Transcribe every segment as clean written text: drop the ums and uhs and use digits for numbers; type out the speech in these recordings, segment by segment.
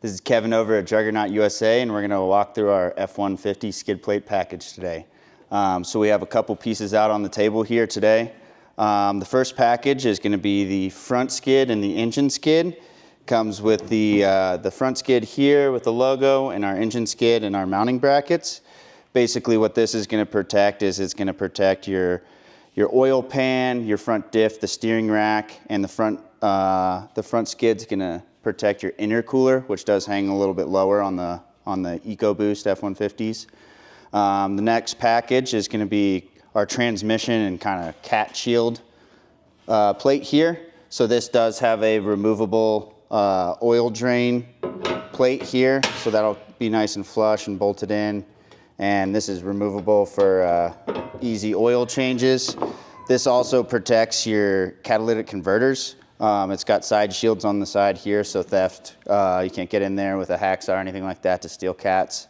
This is Kevin over at Juggernaut USA, and we're going to walk through our F-150 skid plate package today. So we have a couple pieces out on the table here today. The first package is going to be the front skid and the engine skid. Comes with the front skid here with the logo and our engine skid and our mounting brackets. Basically what this is going to protect is it's going to protect your oil pan, your front diff, the steering rack, and the front skid's going to protect your intercooler, which does hang a little bit lower on the EcoBoost F-150s. The next package is going to be our transmission and kind of cat shield plate here. So this does have a removable oil drain plate here, so that'll be nice and flush and bolted in. And this is removable for easy oil changes. This also protects your catalytic converters. It's got side shields on the side here, so theft, you can't get in there with a hacksaw or anything like that to steal cats.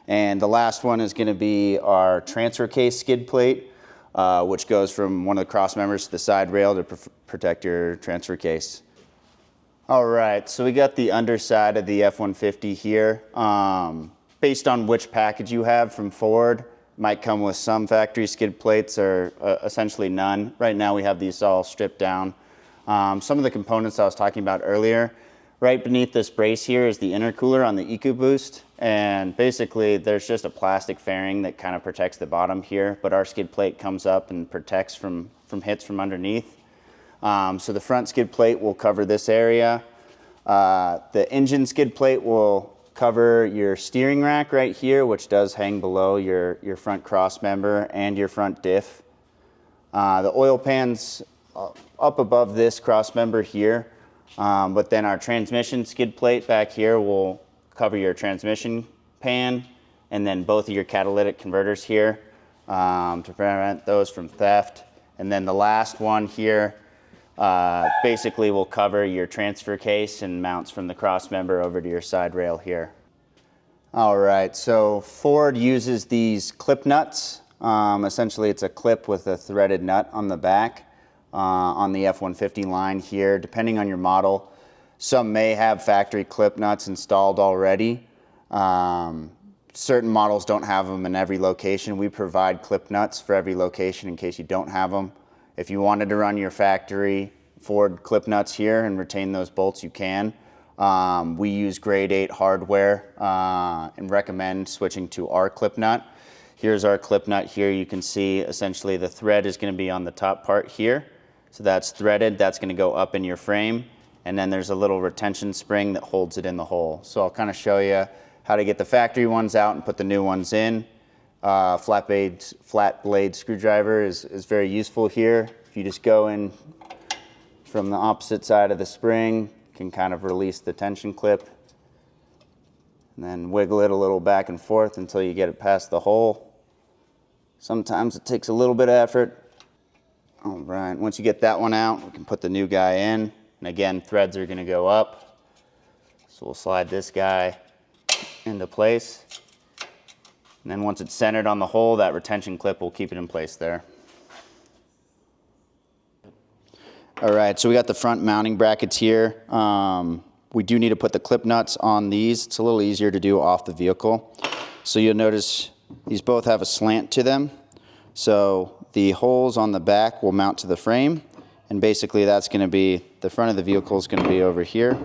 And the last one is going to be our transfer case skid plate, which goes from one of the cross members to the side rail to protect your transfer case. All right, so we got the underside of the F-150 here. Based on which package you have from Ford, might come with some factory skid plates or essentially none. Right now we have these all stripped down. Some of the components I was talking about earlier, right beneath this brace here is the intercooler on the EcoBoost, and basically there's just a plastic fairing that kind of protects the bottom here, but our skid plate comes up and protects from hits from underneath. So the front skid plate will cover this area. The engine skid plate will cover your steering rack right here, which does hang below your front cross member and your front diff. The oil pan's up above this cross member here, but then our transmission skid plate back here will cover your transmission pan and then both of your catalytic converters here to prevent those from theft. And then the last one here basically will cover your transfer case and mounts from the cross member over to your side rail here. All right, so Ford uses these clip nuts. Essentially it's a clip with a threaded nut on the back. On the F-150 line here, depending on your model. Some may have factory clip nuts installed already. Certain models don't have them in every location. We provide clip nuts for every location in case you don't have them. If you wanted to run your factory Ford clip nuts here and retain those bolts, you can. We use grade 8 hardware and recommend switching to our clip nut. Here's our clip nut here. You can see essentially the thread is going to be on the top part here. So that's threaded, that's going to go up in your frame, and then there's a little retention spring that holds it in the hole. So I'll kind of show you how to get the factory ones out and put the new ones in. Flat blade screwdriver is very useful here. If you just go in from the opposite side of the spring, you can kind of release the tension clip and then wiggle it a little back and forth until you get it past the hole. Sometimes it takes a little bit of effort. All right, once you get that one out, we can put the new guy in. And again, threads are going to go up. So we'll slide this guy into place. And then once it's centered on the hole, that retention clip will keep it in place there. All right, so we got the front mounting brackets here. We do need to put the clip nuts on these. It's a little easier to do off the vehicle. So you'll notice these both have a slant to them. So the holes on the back will mount to the frame, and basically that's going to be, the front of the vehicle is going to be over here.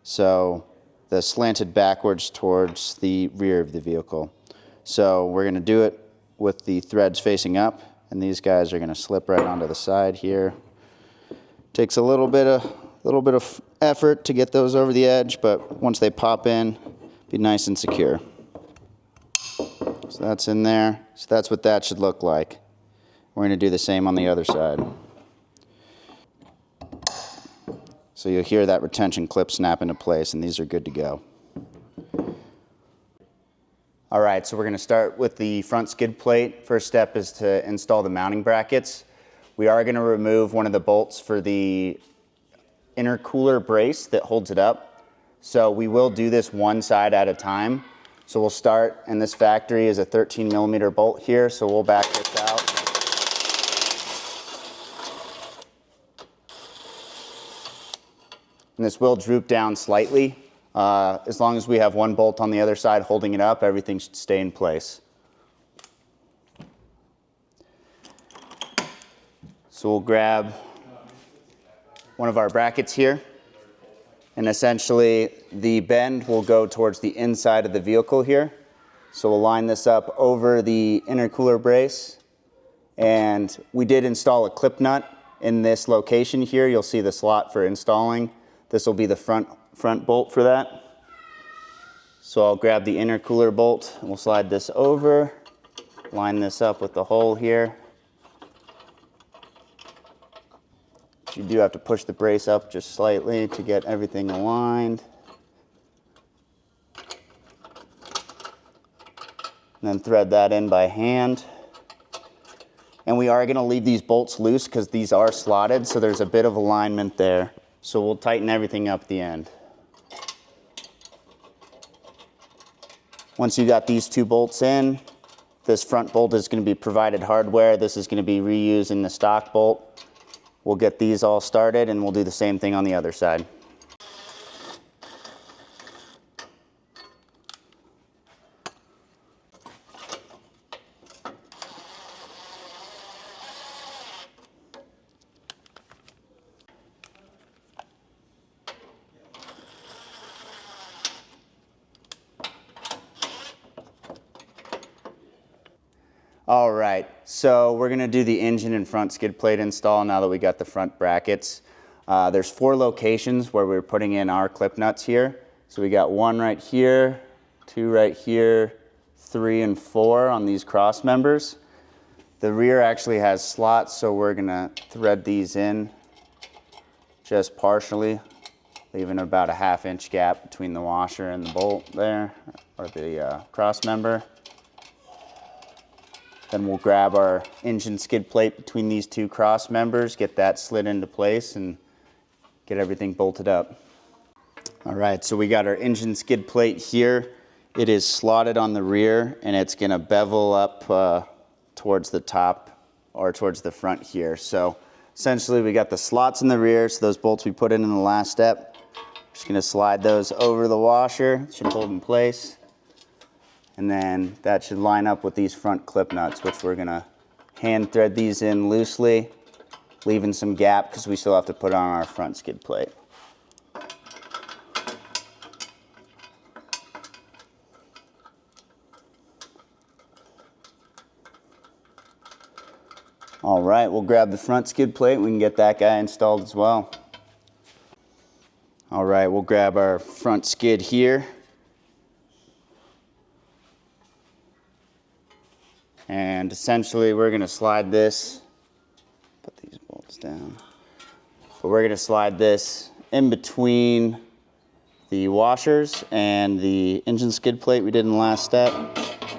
So the slanted backwards towards the rear of the vehicle. So we're going to do it with the threads facing up, and these guys are going to slip right onto the side here. Takes a little bit of effort to get those over the edge, but once they pop in, be nice and secure. So that's in there. So that's what that should look like. We're going to do the same on the other side. So you'll hear that retention clip snap into place, and these are good to go. All right, so we're going to start with the front skid plate. First step is to install the mounting brackets. We are going to remove one of the bolts for the intercooler brace that holds it up. So we will do this one side at a time. So we'll start, and this factory is a 13mm bolt here, so we'll back this out. And this will droop down slightly. As long as we have one bolt on the other side holding it up, everything should stay in place. So we'll grab one of our brackets here, and essentially the bend will go towards the inside of the vehicle here. So we'll line this up over the intercooler brace, and we did install a clip nut in this location here. You'll see the slot for installing. This will be the front bolt for that. So I'll grab the intercooler bolt and we'll slide this over, line this up with the hole here. You do have to push the brace up just slightly to get everything aligned. And then thread that in by hand. And we are going to leave these bolts loose because these are slotted, so there's a bit of alignment there. So we'll tighten everything up at the end. Once you got these two bolts in, this front bolt is going to be provided hardware. This is going to be reusing the stock bolt. We'll get these all started and we'll do the same thing on the other side. All right, so we're gonna do the engine and front skid plate install now that we got the front brackets. There's 4 locations where we're putting in our clip nuts here. So we got 1 right here, 2 right here, 3 and 4 on these cross members. The rear actually has slots, so we're gonna thread these in just partially, leaving about a 1/2 inch gap between the washer and the bolt there, or the cross member. Then we'll grab our engine skid plate between these 2 cross members, get that slid into place, and get everything bolted up. All right, so we got our engine skid plate here. It is slotted on the rear, and it's gonna bevel up towards the top, or towards the front here. So essentially we got the slots in the rear, so those bolts we put in the last step. Just gonna slide those over the washer, it should hold in place. And then that should line up with these front clip nuts, which we're gonna hand thread these in loosely, leaving some gap because we still have to put on our front skid plate. All right, we'll grab the front skid plate. We can get that guy installed as well. All right, we'll grab our front skid here. And essentially we're gonna slide this, put these bolts down, but we're gonna slide this in between the washers and the engine skid plate we did in the last step.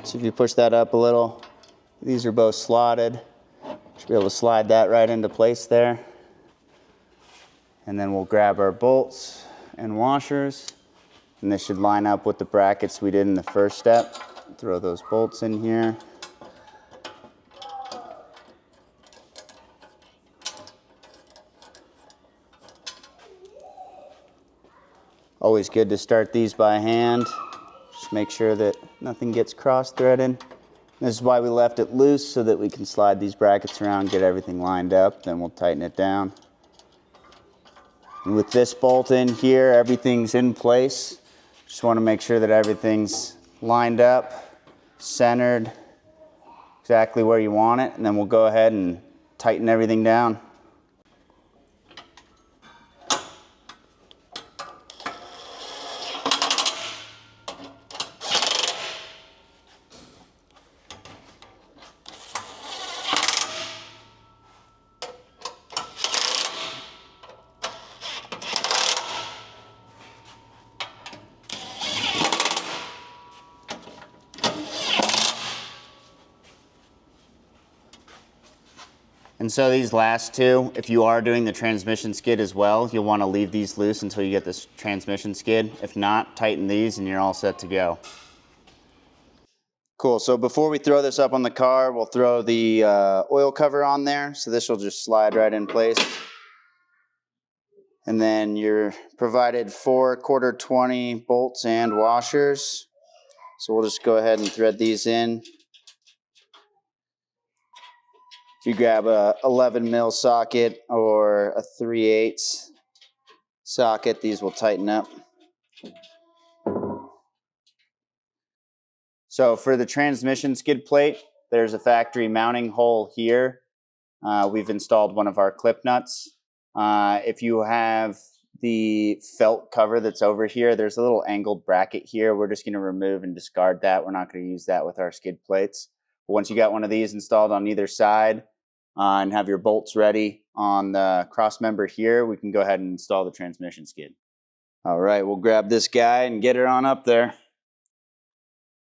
So if you push that up a little, these are both slotted. Should be able to slide that right into place there. And then we'll grab our bolts and washers, and this should line up with the brackets we did in the first step. Throw those bolts in here. Always good to start these by hand. Just make sure that nothing gets cross-threaded. This is why we left it loose, so that we can slide these brackets around, get everything lined up, then we'll tighten it down. And with this bolt in here, everything's in place. Just want to make sure that everything's lined up, centered, exactly where you want it, and then we'll go ahead and tighten everything down. And so these last 2, if you are doing the transmission skid as well, you'll want to leave these loose until you get this transmission skid. If not, tighten these and you're all set to go. Cool, so before we throw this up on the car, we'll throw the oil cover on there. So this will just slide right in place. And then you're provided 4 1/4-20 bolts and washers. So we'll just go ahead and thread these in. If you grab a 11 mil socket or a 3/8 socket, these will tighten up. So for the transmission skid plate, there's a factory mounting hole here. We've installed one of our clip nuts. If you have the felt cover that's over here, there's a little angled bracket here. We're just going to remove and discard that. We're not going to use that with our skid plates. But once you got one of these installed on either side and have your bolts ready on the cross member here, we can go ahead and install the transmission skid. All right, we'll grab this guy and get it on up there.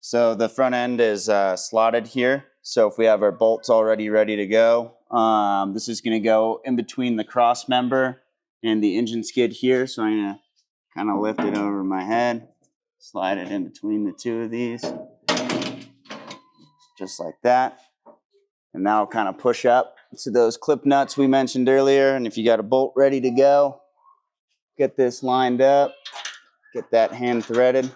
So the front end is slotted here. So if we have our bolts already ready to go, this is going to go in between the cross member and the engine skid here. So I'm going to kind of lift it over my head, slide it in between the two of these, just like that. And now I'll kind of push up to those clip nuts we mentioned earlier. And if you got a bolt ready to go, get this lined up, get that hand threaded.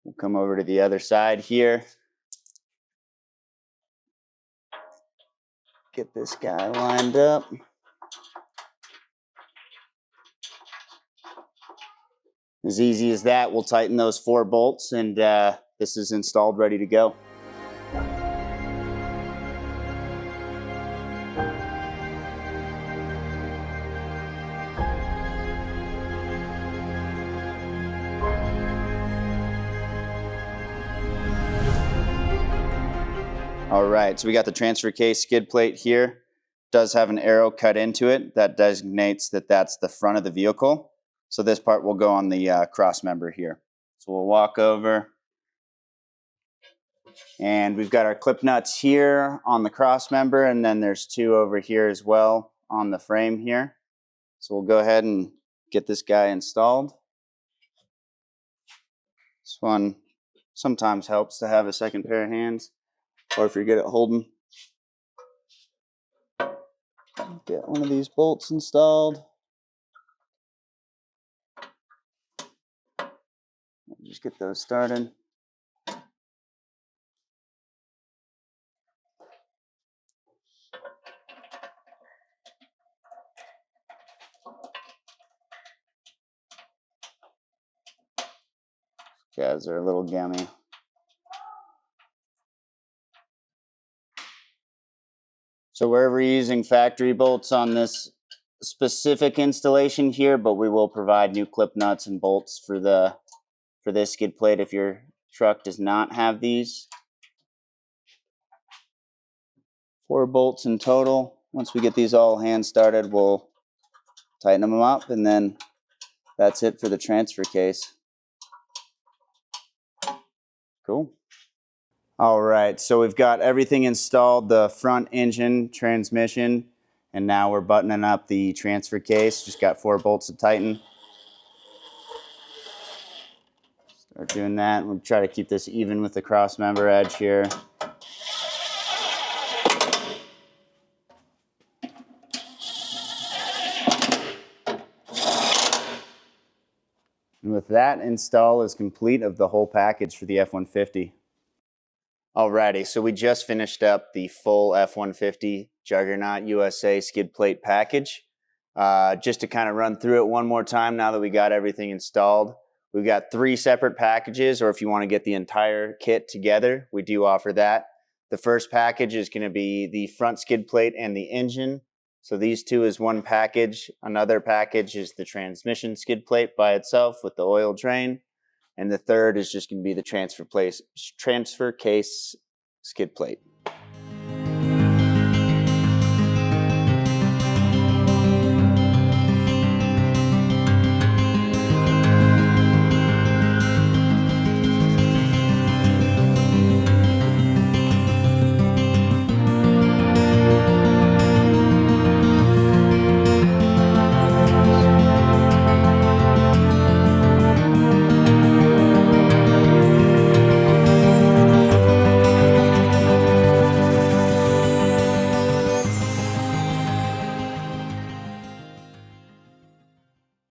We'll come over to the other side here. Get this guy lined up. As easy as that, we'll tighten those 4 bolts and this is installed, ready to go. All right, so we got the transfer case skid plate here. It does have an arrow cut into it that designates that that's the front of the vehicle. So this part will go on the cross member here. So we'll walk over. And we've got our clip nuts here on the cross member, and then there's 2 over here as well on the frame here. So we'll go ahead and get this guy installed. This one sometimes helps to have a second pair of hands, or if you're good at holding. Get one of these bolts installed. Just get those started. Guys are a little gammy. So we're using factory bolts on this specific installation here, but we will provide new clip nuts and bolts for this skid plate if your truck does not have these. 4 bolts in total. Once we get these all hand started, we'll tighten them up, and then that's it for the transfer case. Cool. All right, so we've got everything installed, the front engine, transmission, and now we're buttoning up the transfer case. Just got 4 bolts to tighten. Start doing that. We'll try to keep this even with the cross member edge here. And with that, install is complete of the whole package for the F-150. Alrighty, so we just finished up the full F-150 Juggernaut USA skid plate package. Just to kind of run through it one more time now that we got everything installed. We've got 3 separate packages, or if you want to get the entire kit together, we do offer that. The first package is going to be the front skid plate and the engine. So these 2 is one package. Another package is the transmission skid plate by itself with the oil drain. And the third is just going to be the transfer case skid plate.